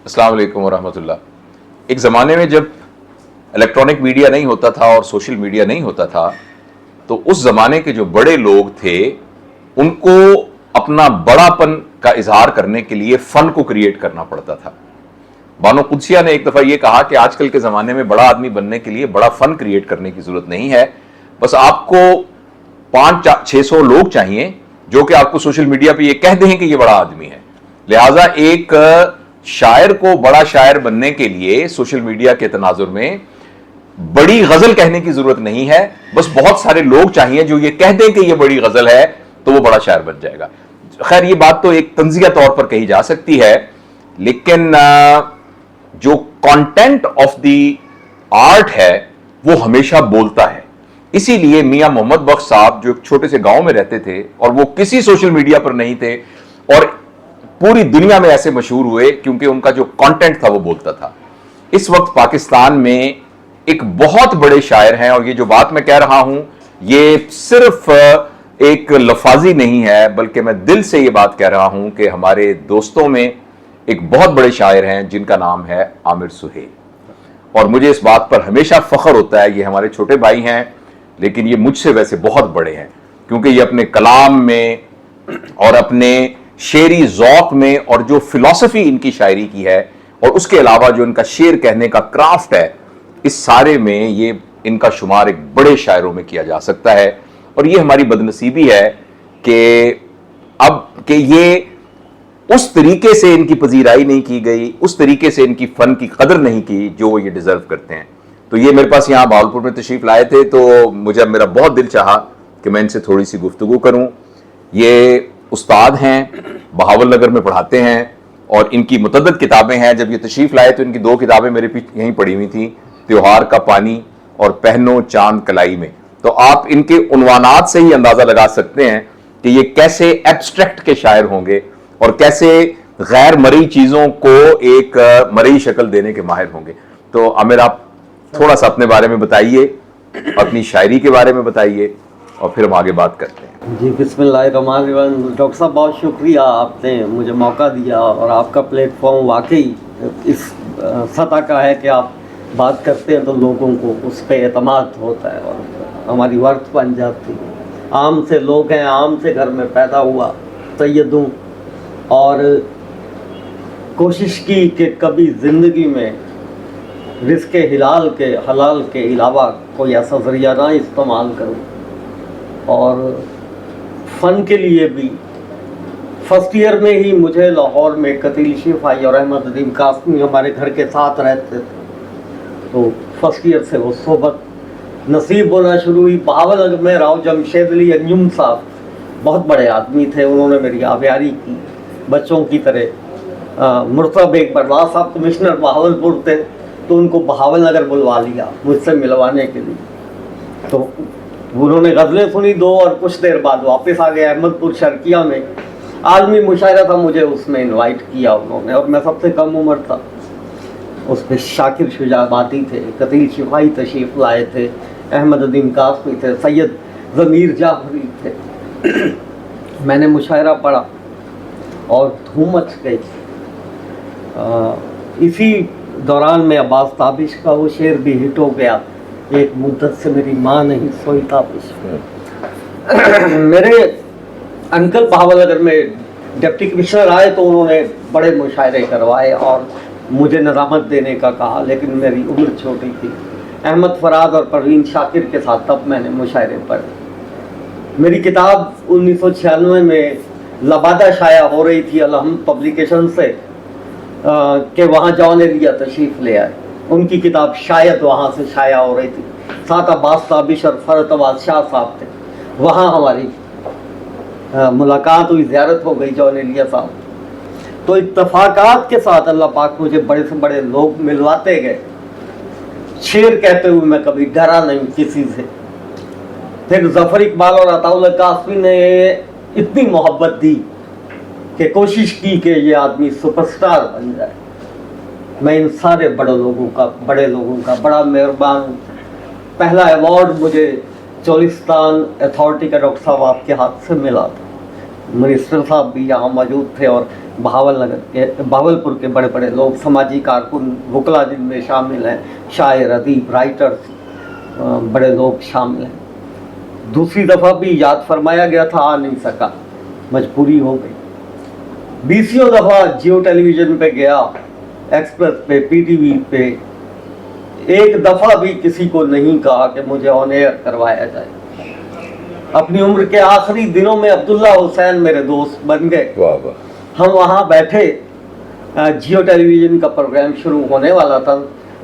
अस्सलाम वालेकुम वरहमतुल्लाह। एक ज़माने में जब इलेक्ट्रॉनिक मीडिया नहीं होता था और सोशल मीडिया नहीं होता था, तो उस ज़माने के जो बड़े लोग थे उनको अपना बड़ापन का इजहार करने के लिए फ़न को क्रिएट करना पड़ता था। बानो कुद्सिया ने एक दफ़ा यह कहा कि आजकल के ज़माने में बड़ा आदमी बनने के लिए बड़ा फ़न क्रिएट करने की ज़रूरत नहीं है, बस आपको 500-600 लोग चाहिए जो कि आपको सोशल मीडिया पे ये कह दें कि ये बड़ा आदमी है। लिहाजा एक शायर को बड़ा शायर बनने के लिए सोशल मीडिया के तनाजुर में बड़ी गजल कहने की जरूरत नहीं है, बस बहुत सारे लोग चाहिए जो ये कह दें कि ये बड़ी गजल है तो वो बड़ा शायर बन जाएगा। खैर ये बात तो एक तंजिया तौर पर कही जा सकती है, लेकिन जो कंटेंट ऑफ द आर्ट है वो हमेशा बोलता है। इसीलिए मियां मोहम्मद बख्श साहब जो एक छोटे से गांव में रहते थे और वो किसी सोशल मीडिया पर नहीं थे और पूरी दुनिया में ऐसे मशहूर हुए क्योंकि उनका जो कंटेंट था वो बोलता था। इस वक्त पाकिस्तान में एक बहुत बड़े शायर हैं और ये जो बात मैं कह रहा हूं ये सिर्फ एक लफाजी नहीं है, बल्कि मैं दिल से ये बात कह रहा हूं कि हमारे दोस्तों में एक बहुत बड़े शायर हैं जिनका नाम है आमिर सुहेल। और मुझे इस बात पर हमेशा फख्र होता है, ये हमारे छोटे भाई हैं लेकिन ये मुझसे वैसे बहुत बड़े हैं क्योंकि ये अपने कलाम में और अपने शेरी ज़ौक़ में और जो फिलॉसफी इनकी शायरी की है और उसके अलावा जो इनका शेर कहने का क्राफ्ट है, इस सारे में ये इनका शुमार एक बड़े शायरों में किया जा सकता है। और ये हमारी बदनसीबी है कि ये उस तरीके से इनकी पजीराई नहीं की गई, उस तरीके से इनकी फ़न की कदर नहीं की जो ये डिज़र्व करते हैं। तो ये मेरे पास यहाँ भावलपुर में तशरीफ़ लाए थे तो मेरा बहुत दिल चाहा कि मैं इनसे थोड़ी सी गुफ्तगू करूँ। ये उस्ताद हैं, बहावलनगर में पढ़ाते हैं और इनकी मुतअद्दिद किताबें हैं। जब ये तशरीफ़ लाए तो इनकी 2 किताबें मेरे पीछे यहीं पड़ी हुई थी, त्योहार का पानी और पहनो चांद कलाई में। तो आप इनके उन्वानात से ही अंदाज़ा लगा सकते हैं कि ये कैसे एब्स्ट्रैक्ट के शायर होंगे और कैसे गैर मरई चीज़ों को एक मरई शक्ल देने के माहिर होंगे। तो आमिर, आप थोड़ा सा अपने बारे में बताइए, अपनी शायरी के बारे में बताइए और फिर हम आगे बात करते हैं। जी, बिस्मिल्लाहिर्रहमानिर्रहीम। डॉक्टर साहब बहुत शुक्रिया, आपने मुझे मौका दिया और आपका प्लेटफॉर्म वाकई इस सतह का है कि आप बात करते हैं तो लोगों को उस पर एतमाद होता है और हमारी वर्थ बन जाती है। आम से लोग हैं, आम से घर में पैदा हुआ, सैयद हूँ और कोशिश की कि कभी ज़िंदगी में रिज़्क़ हलाल के अलावा कोई ऐसा ज़रिया ना इस्तेमाल करूँ। और फ़न के लिए भी फर्स्ट ईयर में ही मुझे लाहौर में कतील शिफाई और अहमद अदीम कासमी हमारे घर के साथ रहते थे, तो फर्स्ट ईयर से वो सोबत नसीब होना शुरू हुई। बहावलनगर में राव जमशेद अली अंजुम साहब बहुत बड़े आदमी थे, उन्होंने मेरी आबियारी की बच्चों की तरह। मुर्तज़ा बेग बरला साहब कमिश्नर बहावलपुर थे, तो उनको बहावलनगर बुलवा लिया मुझसे मिलवाने के लिए। तो उन्होंने गज़लें सुनी 2 और कुछ देर बाद वापस आ गए अहमदपुर शर्किया में। आलमी मुशायरा था, मुझे उसमें इनवाइट किया उन्होंने और मैं सबसे कम उम्र था। उस पर शाकिर शुजाबादी थे, कतील शिफाई तशरीफ़ लाए थे, अहमद अदीम कासमी थे, सैयद ज़मीर जाफरी थे। मैंने मुशायरा पढ़ा और धूम मच गई। इसी दौरान में अब्बास ताबिश का वो शेर भी हिट हो गया, एक मुद्दत से मेरी माँ नहीं सोई ताबिश। मेरे अंकल बहावलनगर में डिप्टी कमिश्नर आए तो उन्होंने बड़े मुशायरे करवाए और मुझे निज़ामत देने का कहा, लेकिन मेरी उम्र छोटी थी। अहमद फराद और परवीन शाकिर के साथ तब मैंने मुशायरे पढ़े। मेरी किताब 1996 में लबादा शाया हो रही थी अलहम्द पब्लिकेशन से कि वहाँ जॉन एलिया तशरीफ़ ले आए, उनकी किताब शायद वहाँ से शाया हो रही थी। साथ अब्बास ताबिश और फरतबाद शाह साहब थे, वहाँ हमारी मुलाकात हुई, ज़ियारत हो गई जॉन एलिया साहब। तो इत्तफाकात के साथ अल्लाह पाक मुझे बड़े से बड़े लोग मिलवाते गए। शेर कहते हुए मैं कभी डरा नहीं किसी से। फिर ज़फ़र इकबाल और अताउल्लाह कासमी ने इतनी मोहब्बत दी कि कोशिश की कि ये आदमी सुपरस्टार बन जाए। मैं इन सारे बड़े लोगों का बड़ा मेहरबान हूँ। पहला अवार्ड मुझे चोलिस्तान अथॉरिटी का डॉक्टर साहब आपके हाथ से मिला था। मिनिस्टर साहब भी यहाँ मौजूद थे और बहावलपुर के बड़े बड़े लोग, समाजी कारकुन, वकला जिनमें शामिल हैं, शायर, अदीब, राइटर्स, बड़े लोग शामिल हैं। दूसरी दफ़ा भी याद फरमाया गया था, आ नहीं सका, मजबूरी हो गई। 20वीं दफ़ा जियो टेलीविज़न पे गया, एक्सप्रेस पे, पीटीवी पे, एक दफ़ा भी किसी को नहीं कहा कि मुझे ऑन एयर करवाया जाए। अपनी उम्र के आखिरी दिनों में अब्दुल्ला हुसैन मेरे दोस्त बन गए। वाह वाह। हम वहाँ बैठे, जियो टेलीविज़न का प्रोग्राम शुरू होने वाला था।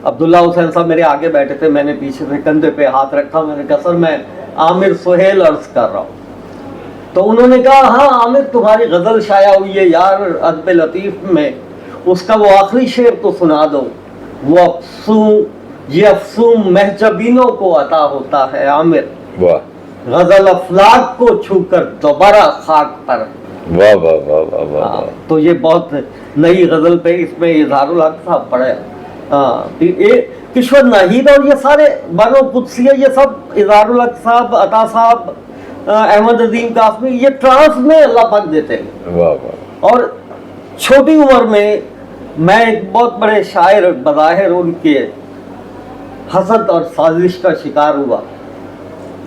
अब्दुल्ला हुसैन साहब मेरे आगे बैठे थे, मैंने पीछे से कंधे पे हाथ रखा, मैंने कहा सर मैं आमिर सुहेल अर्ज कर रहा हूँ। तो उन्होंने कहा हाँ आमिर, तुम्हारी गज़ल शाया हुई है यार अदब लतीफ़ में, उसका वो आखिरी शेर तो सुना दो। वो ये अफसूम महजबीनों को अता होता है आमिर, वाह। गज़ल अफलाक को छूकर दोबारा खाक पर। वाह वाह वाह वाह वाह। तो ये बहुत नई गज़ल पे इसमें इज़हारुल हक साहब पढ़े, किशोर नाहिद और ये सारे बानो कुदसिया, ये सब इज़हारुल हक साहब, अता साहब, अहमद अजीम कासमी, ये ट्रांस में अल्लाह पाक देते हैं। वाह वाह। और छोटी उम्र में मैं एक बहुत बड़े शायर बज़ाहिर उनके हसद और साजिश का शिकार हुआ,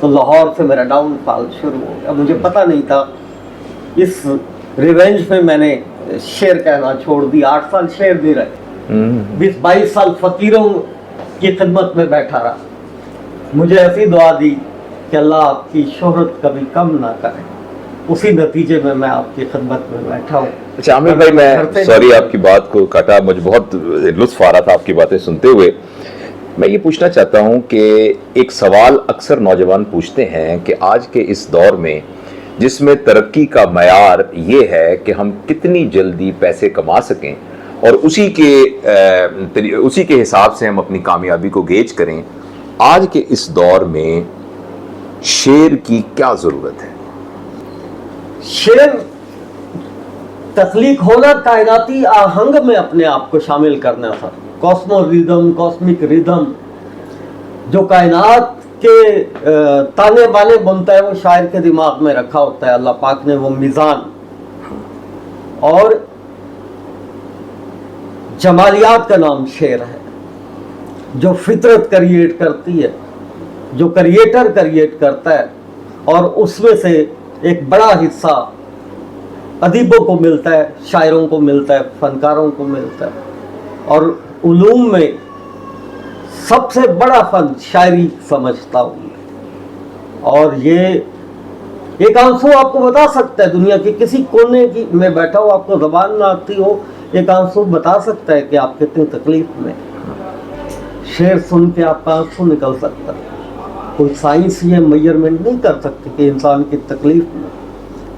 तो लाहौर से मेरा डाउनफॉल शुरू हो गया। मुझे पता नहीं था, इस रिवेंज में मैंने शेर कहना छोड़ दिया। 8 साल शेर नहीं रहे, 20-22 साल फकीरों की खिदमत में बैठा रहा। मुझे ऐसी दुआ दी कि अल्लाह आपकी शोहरत कभी कम ना करे, उसी नतीजे में मैं आपकी खिदमत में बैठा हूँ। अच्छा आमिर भाई, मैं सॉरी आपकी बात को काटा, मुझे बहुत लुत्फ आ रहा था आपकी बातें सुनते हुए। मैं ये पूछना चाहता हूँ कि एक सवाल अक्सर नौजवान पूछते हैं कि आज के इस दौर में जिसमें तरक्की का मयार ये है कि हम कितनी जल्दी पैसे कमा सकें और उसी के हिसाब से हम अपनी कामयाबी को गेज करें, आज के इस दौर में शेर की क्या ज़रूरत है? शेर तख्लीक होना, कायनाती आहंग में अपने आप को शामिल करना था। कॉस्मो रिदम, कॉस्मिक रिदम, जो कायनात के ताने बाने बुनता है, वो शायर के दिमाग में रखा होता है अल्लाह पाक ने, वो मिजान। और जमालियात का नाम शेर है, जो फितरत क्रिएट करती है, जो क्रिएटर क्रिएट करता है, और उसमें से एक बड़ा हिस्सा अदीबों को मिलता है, शायरों को मिलता है, फनकारों को मिलता है। और उलूम में सबसे बड़ा फन शायरी समझता हूँ। और ये एक आंसू आपको बता सकता है, दुनिया के किसी कोने की में बैठा हो, आपको ज़बान ना आती हो, एक आंसू बता सकता है कि आप कितनी तकलीफ में। शेर सुन के आपका आंसू निकल सकता है। कोई साइंस ये मेजरमेंट नहीं कर सकती कि इंसान की तकलीफ में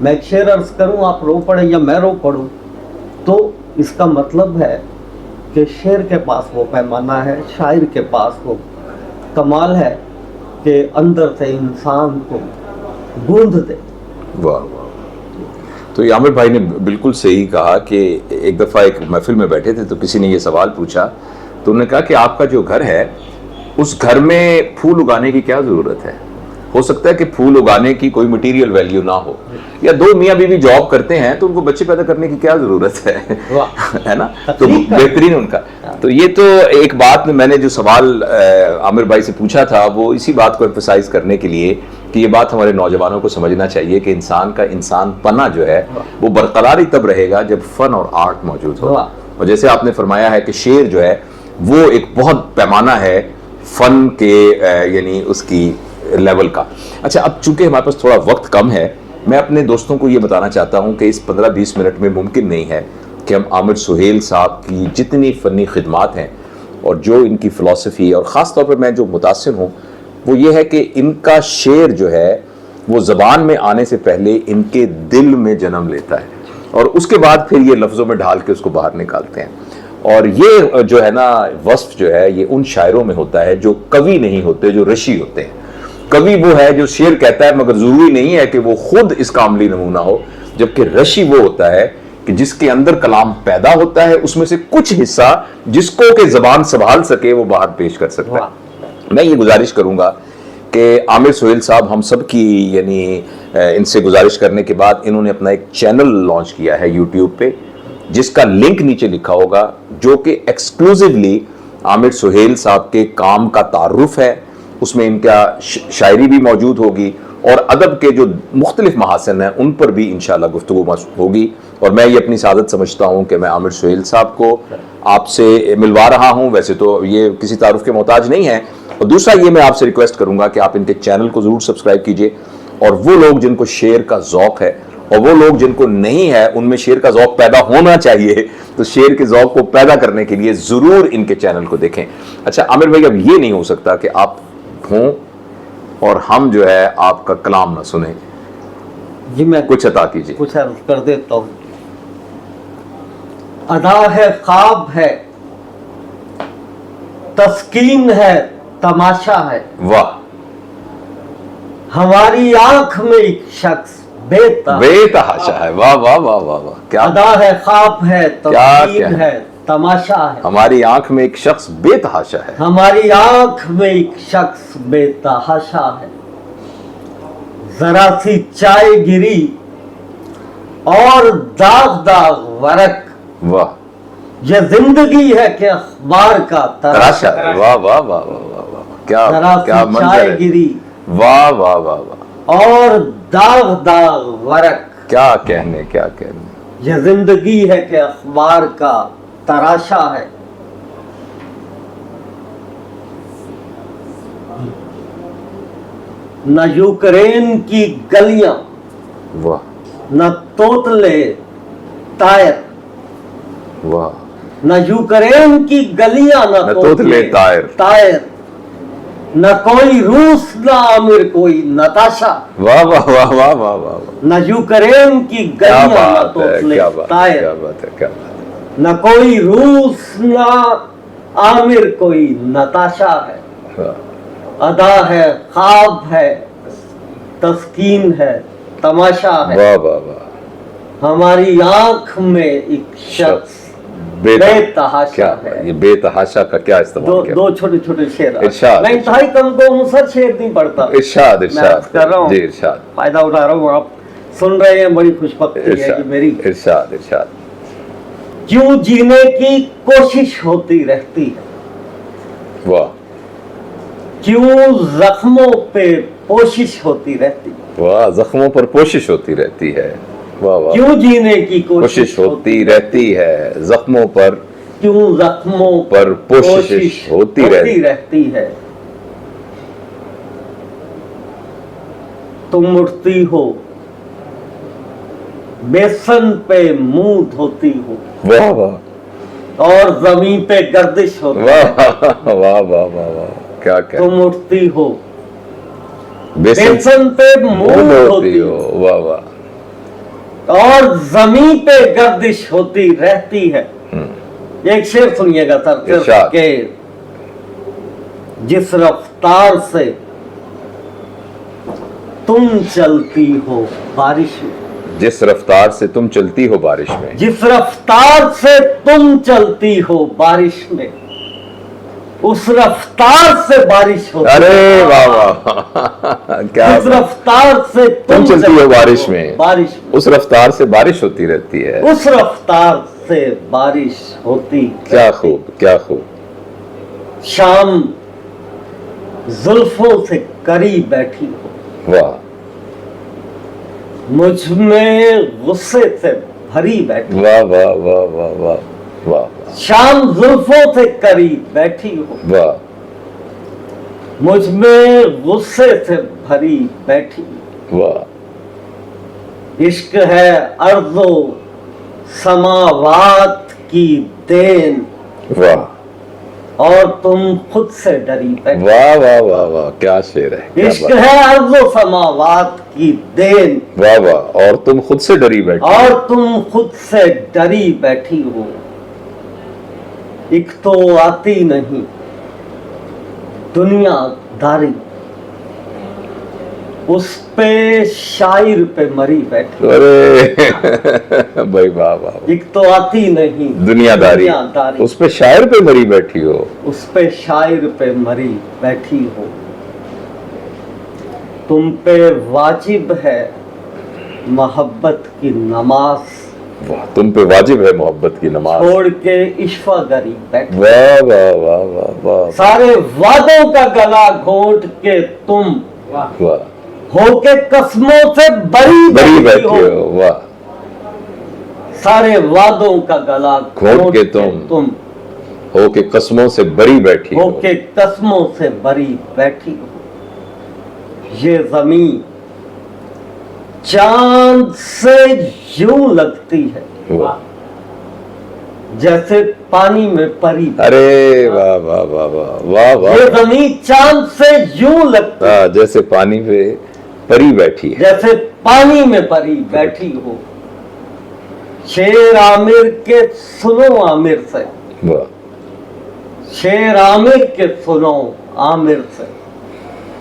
मैं एक शेर अर्ज करूँ, आप रो पड़े या मैं रो पड़ूँ, तो इसका मतलब है कि शेर के पास वो पैमाना है, शायर के पास वो कमाल है कि अंदर से इंसान को गूंद दे। वाह वाह। तो ये आमिर भाई ने बिल्कुल सही कहा कि एक दफ़ा एक महफिल में बैठे थे तो किसी ने ये सवाल पूछा, तो उन्होंने कहा कि आपका जो घर है उस घर में फूल उगाने की क्या ज़रूरत है? हो सकता है कि फूल उगाने की कोई मटेरियल वैल्यू ना हो, या दो मियाँ बीवी जॉब करते हैं तो उनको बच्चे पैदा करने की क्या जरूरत है? है ना? तो बेहतरीन उनका। तो ये तो एक बात मैंने जो सवाल आमिर भाई से पूछा था वो इसी बात को एम्फसाइज करने के लिए कि ये बात हमारे नौजवानों को समझना चाहिए कि इंसान का इंसान पना जो है वो बरकरार ही तब रहेगा जब फन और आर्ट मौजूद हो। और जैसे आपने फरमाया है कि शेर जो है वो एक बहुत पैमाना है फन के यानी उसकी लेवल का। अच्छा, अब चूंकि हमारे पास थोड़ा वक्त कम है, मैं अपने दोस्तों को ये बताना चाहता हूँ कि इस 15-20 मिनट में मुमकिन नहीं है कि हम आमिर सुहेल साहब की जितनी फ़नी खिदमात हैं और जो इनकी फ़िलासफ़ी, और ख़ास तौर पर मैं जो मुतासिर हूँ वो ये है कि इनका शेर जो है वो ज़बान में आने से पहले इनके दिल में जन्म लेता है और उसके बाद फिर ये लफ्ज़ों में ढाल के उसको बाहर निकालते हैं। और ये जो है ना वस्फ़ जो है ये उन शायरों में होता है जो कवि नहीं होते, जो रशी होते हैं। कवि वो है जो शेर कहता है मगर जरूरी नहीं है कि वो खुद इसका अमली नमूना हो, जबकि रशी वो होता है कि जिसके अंदर कलाम पैदा होता है उसमें से कुछ हिस्सा जिसको के जबान संभाल सके वो बाहर पेश कर सकता है। मैं ये गुजारिश करूंगा कि आमिर सुहेल साहब हम सब की यानी इनसे गुजारिश करने के बाद इन्होंने अपना एक चैनल लॉन्च किया है यूट्यूब पे, जिसका लिंक नीचे लिखा होगा, जो कि एक्सक्लूसिवली आमिर सुहेल साहब के काम का तारुफ है। उसमें इनका शायरी भी मौजूद होगी और अदब के जो मुख्तलिफ महासन हैं उन पर भी इंशाअल्लाह गुफ्तगू होगी। और मैं ये अपनी सादत समझता हूँ कि मैं आमिर सुहेल साहब को आपसे मिलवा रहा हूँ। वैसे तो ये किसी तारुफ के मोहताज नहीं है। और दूसरा ये मैं आपसे रिक्वेस्ट करूँगा कि आप इनके चैनल को ज़रूर सब्सक्राइब कीजिए, और वो लोग जिनको शेर का ज़ौक़ है और वो लोग जिनको नहीं है, उनमें शेर का ज़ौक़ पैदा होना चाहिए, तो शेर के ज़ौक़ को पैदा करने के लिए ज़रूर इनके चैनल को देखें। अच्छा आमिर भाई, अब ये नहीं हो सकता कि आप हों और हम जो है आपका कलाम ना सुने। जी मैं कुछ अता कीजिए। कुछ अर्ज कर देता हूँ। अदा है, ख्वाब है, तस्कीन है, तमाशा है। वाह, हमारी आंख में एक शख्स बेतहाशा है। वाह वाह वाह वाह वाह, क्या अदा है, ख्वाब है, तस्कीन है, तमाशा है। हमारी आंख में एक शख्स बेतहाशा है। हमारी आंख में एक शख्स बेतहाशा है। जरा सी चाय गिरी और दाग दाग वरक, वाह, ये जिंदगी है कि अखबार का तराशा है। वाह वाह वाह वाह वाह वाह, क्या जरा क्या सी मंजर चाय है। गिरी वाह वाह वाह वाह, और दाग दाग वरक, क्या कहने क्या कहने। यह जिंदगी है कि अखबार का तराशा है। न यूक्रेन की गलियां, वाह न तोतले तायर, वाह, न यूक्रेन की गलियां, न तोतले तायर, तायर, न कोई रूस, न आमिर कोई नताशा। वाह वाह वाह वाह वाह वाह, न यूक्रेन की क्या गलियां, न बात है, तोतले क्या बात है, तायर, क्या बात है, क्या बात है। न कोई रूस, न आमिर कोई नताशा है। वाह, अदा है, ख्वाब है, तस्कीन है, तमाशा है। वाह वाह वाह, हमारी आंख में एक शख्स बेतहाशा है। ये बेतहाशा का क्या दो इस्तेमाल किया। दो छोटे छोटे शेर। इरशाद, मैं इंतहाई कमजोर हूँ सर, शेर नहीं पढ़ता। इरशाद मैं इरशाद अर्ज कर रहा हूँ, जी, इरशाद फायदा उठा रहा हूँ। आप सुन रहे हैं, बड़ी खुशबख्ती है कि मेरी। इरशाद इरशाद। क्यों जीने की कोशिश होती रहती है, वाह क्यों जख्मों पे पोशिश होती रहती है, वाह, जख्मों पर पोशिश होती रहती है। वाह वाह, क्यों जीने की कोशिश होती रहती है, जख्मों पर क्यों जख्मों पर पोशिश होती रहती है। तुम उठती हो, बेसन पे मुंह धोती हो, वाह वाह, और जमीन पे गर्दिश होती है। वाह वाह वाह वाह वाह, क्या क्या। तुम उठती हो, बेसन बेसन पे मुंह धोती धोती हो, हो, वाह वाह, और जमीन पे गर्दिश होती रहती है। एक शेर सुनिएगा सर, इरशाद। के जिस रफ्तार से तुम चलती हो बारिश में, जिस रफ्तार से तुम चलती हो बारिश में, जिस रफ्तार से तुम चलती हो बारिश में, उस रफ्तार से बारिश होती है। अरे वाह वाह, क्या जिस रफ्तार से तुम चलती हो बारिश में, बारिश में, उस रफ्तार से बारिश होती रहती है। उस रफ्तार से बारिश होती। क्या खूब, क्या खूब। शाम जुल्फों से करीब बैठी हो, वाह, मुझ में गुस्से से भरी बैठी। वाह वाह वाह वाह वाह वाह, शाम जुल्फों से करीब बैठी हो, वाह, मुझ में गुस्से से भरी बैठी। वाह, इश्क है अर्ज़ो समावात की देन, वाह, और तुम खुद से डरी बैठी। वाह वाह वाह वाह, क्या शेर है, क्या इश्क बात। है अर्ज़ो समावात की देन, वाह वाह, और तुम खुद से डरी बैठी। और तुम खुद से डरी बैठी हो। एक तो आती नहीं दुनियादारी, उस पे शायर पे मरी बैठी। अरे भाई वाह वाह, एक तो आती नहीं दुनियादारी, उस पे शायर पे मरी बैठी हो। उस पे शायर पे मरी बैठी हो। तुम पे वाजिब है मोहब्बत की नमाज, वाह, तुम पे वाजिब है मोहब्बत की नमाज। छोड़ के इश्फागरी बैठे, वाह वाह वाह वाह वाह सारे वादों का गला घोंट के तुम वाह, होके कस्मों से बरी बड़ी बैठी बैठी हो। हो, वाह, सारे वादों का गला घोंट के तुम हो के कस्मों से बरी बैठी हो। होके कस्मों से बरी बैठी हो। ये जमीन चांद से यूं लगती है वाह, जैसे पानी में परी। अरे वाह वाह वाह वाह वाह वाह, ये जमीन चांद से यूं लगती है हाँ, जैसे पानी पे परी बैठी है। जैसे पानी में परी बैठी हो। शेर आमिर के सुनो आमिर से, वाह, शेर आमिर के सुनो आमिर से,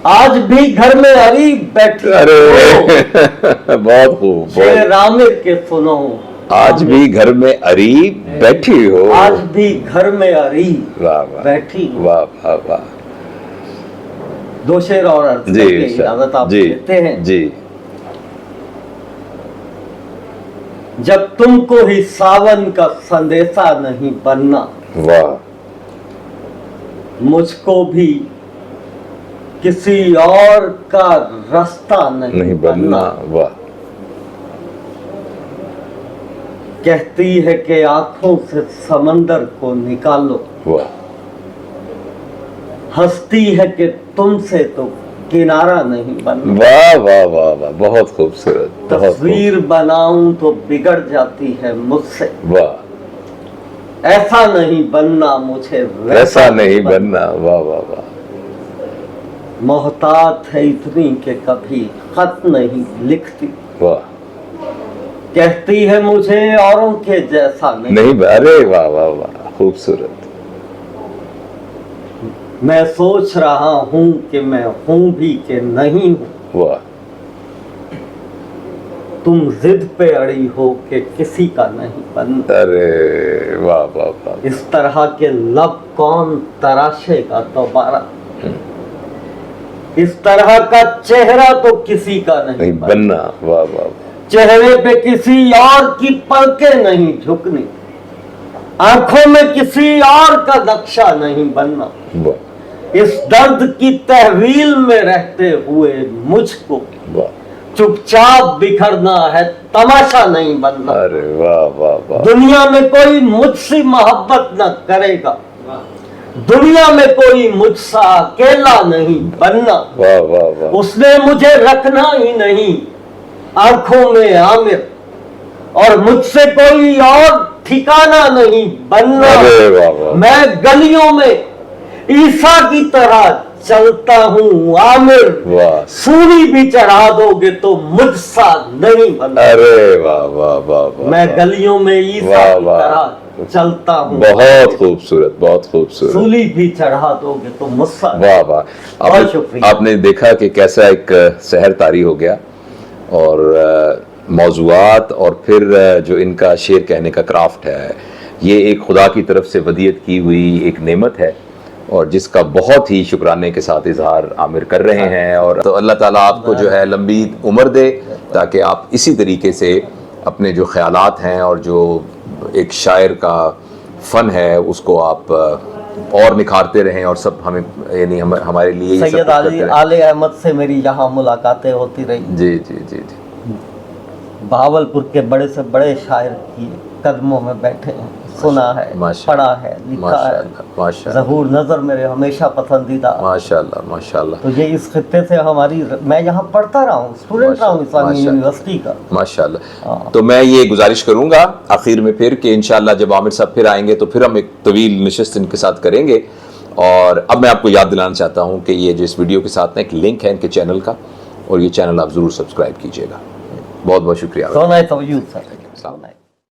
आज भी घर में अरी बैठी अरे हो। बहुत खूब, शेर बहुत, आमिर के सुनो आज भी घर में अरी बैठी हो। आज भी घर में अरी वाह वाह बैठी हो। वाह वाह वाह, दो शेर और अर्ज जी करके इजाजत आप जी देते हैं। जी, जब तुमको ही सावन का संदेशा नहीं बनना, वाह, मुझको भी किसी और का रास्ता नहीं बनना, वाह, कहती है कि आंखों से समंदर को निकालो, वाह, हंसती है कि तुमसे तो किनारा नहीं बनना। वाह वाह वाह वाह, बहुत खूबसूरत, बहुत खूब, तस्वीर बनाऊं तो बिगड़ जाती है मुझसे, वाह, ऐसा नहीं बनना मुझे वैसा नहीं बनना, वाह वाह वाह, मोहतात है इतनी कि कभी खत नहीं लिखती, वाह, कहती है मुझे औरों के जैसा नहीं। अरे वाह वाह वाह, खूबसूरत, मैं सोच रहा हूं कि मैं हूं भी कि नहीं हूं, वाह, तुम जिद पे अड़ी हो कि किसी का नहीं बनना। अरे वाह वाह वाह, इस तरह के लब कौन तराशेगा दोबारा, इस तरह का चेहरा तो किसी का नहीं नहीं बनना। बनना, वाह वाह वाह, चेहरे पे किसी और की पलकें नहीं झुकनी, आंखों में किसी और का नक्शा नहीं बनना। वाह इस दर्द की तहवील में रहते हुए मुझको वाह, चुपचाप बिखरना है, तमाशा नहीं बनना। अरे वाह वाह वाह, दुनिया में कोई मुझसे मोहब्बत न करेगा, दुनिया में कोई मुझसा अकेला नहीं बनना। वाह वाह वाह, उसने मुझे रखना ही नहीं आंखों में आमिर, और मुझसे कोई और ठिकाना नहीं बनना। अरे वाह वाह, मैं गलियों में ईसा की तरह चलता हूँ आमिर, वाह, सूली भी चढ़ा दोगे तो मुझसा नहीं बनना। अरे वाह वाह वाह वाह, मैं गलियों में ईसा वाह, की वाह। तरह चलता हूँ, बहुत खूबसूरत, बहुत खूबसूरत, सूली भी चढ़ा दोगे तो मुझसा। वाह वाह, बहुत शुक्रिया। आपने देखा कि कैसा एक सहर तारी हो गया, और मौज़ूआत और फिर जो इनका शेर कहने का क्राफ्ट है, ये एक खुदा की तरफ से वदियत की हुई एक नेमत है, और जिसका बहुत ही शुक्राने के साथ इजहार आमिर कर रहे हैं। और तो अल्लाह ताला आपको जो है लंबी उम्र दे, ताकि आप इसी तरीके से अपने जो ख्यालात हैं और जो एक शायर का फ़न है उसको आप और निखारते रहें, और सब हमें यानी हमारे लिए ये सब सैयद कुछ करते रहें। आले अहमद से मेरी यहाँ मुलाकातें होती रही। जी जी जी जी, भावलपुर के बड़े से बड़े शायर की कदमों में बैठे हैं, सुना है, माशा- पढ़ा है, लिखा है। माशाअल्लाह, माशाअल्लाह, ज़हूर नज़र मेरे हमेशा पसंदीदा। माशाअल्लाह, माशाअल्लाह, तो ये इस खित्ते से हमारी, मैं यहाँ पढ़ता रहा हूँ, स्टूडेंट रहा हूँ इस्लामी माशाअल्लाह। यूनिवर्सिटी का। माशाअल्लाह। हाँ। तो मैं ये गुजारिश करूंगा आखिर में फिर कि इंशाअल्लाह जब आमिर साहब फिर आएंगे तो फिर हम एक तवील नशिस्त इनके साथ करेंगे। और अब मैं आपको याद दिलाना चाहता हूँ कि ये जो इस वीडियो के साथ ना एक लिंक है इनके चैनल का, और ये चैनल आप ज़रूर सब्सक्राइब कीजिएगा। बहुत बहुत शुक्रिया। So nice of you, sir. So nice.